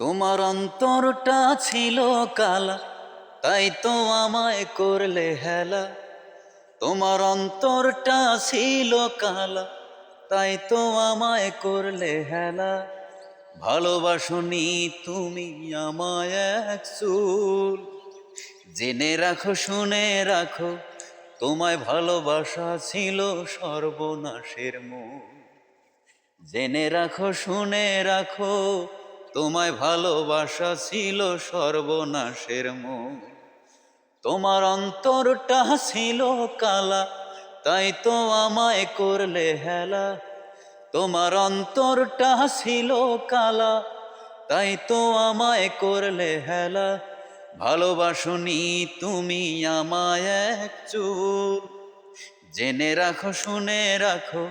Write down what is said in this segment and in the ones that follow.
তোমার অন্তরটা ছিল কালা, তাই তো আমায় করলে হেলা। তোমার অন্তরটা ছিল কালা, তাই তো আমায় করলে হেলা। ভালোবাসনি তুমি আমায় এক চুল। জেনে রাখো শুনে রাখো, তোমায় ভালোবাসা ছিল সর্বনাশের মূল। জেনে রাখো শুনে রাখো, তোমায় ভালোবাসা ছিল সর্বনাশের মূল। তোমার অন্তরটা ছিল কালা, তাই তো আমায় করলে হেলা। তোমার অন্তরটা ছিল কালা, তাই তো আমায় করলে হেলা। ভালোবাসনি তুমি আমায় এক চুল। জেনে রাখো শুনে রাখো,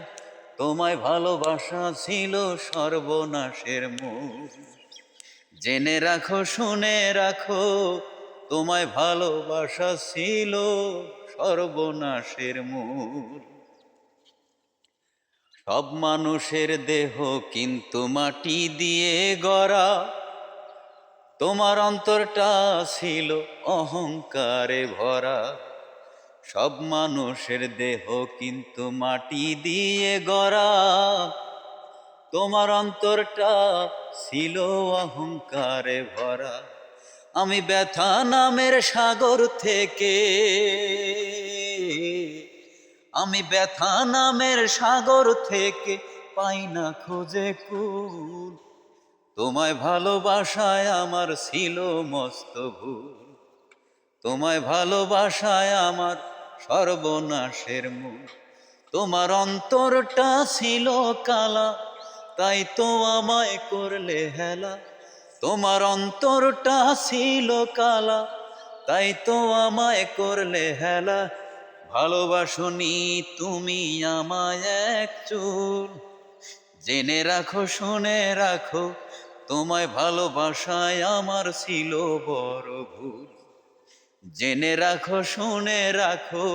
তোমায় ভালোবাসা ছিল সর্বনাশের মূল। জেনে রাখো শুনে রাখো, তোমায় ভালোবাসা ছিল সর্বনাশের মূল। সব মানুষের দেহ কিন্তু মাটি দিয়ে গড়া, তোমার অন্তরটা ছিল অহংকারে ভরা। সব মানুষের দেহ কিন্তু মাটি দিয়ে গড়া, তোমার অন্তরটা ছিল অহংকারে ভরা। আমি ব্যথা নামের সাগর থেকে, আমি ব্যথা নামের সাগর থেকে পাই না খুঁজে কুল। তোমায় ভালোবাসায় আমার ছিল মস্ত ভুল। তোমায় ভালোবাসায় আমার সর্বনাশের মূল। তোমার অন্তরটা ছিল কালা, তাই তো আমায় করলে হেলা। তোমার অন্তরটা ছিল কালা, তাই তো আমায় করলে হেলা। ভালোবাসনি তুমি আমায় এক চুল। জেনে রাখো শুনে রাখো, তোমায় ভালোবাসায় আমার ছিল বড় ভুল। জেনে রাখো শুনে রাখো,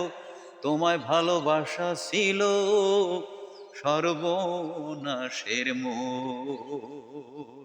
তোমায় ভালোবাসা ছিল সর্বনাশের মূল।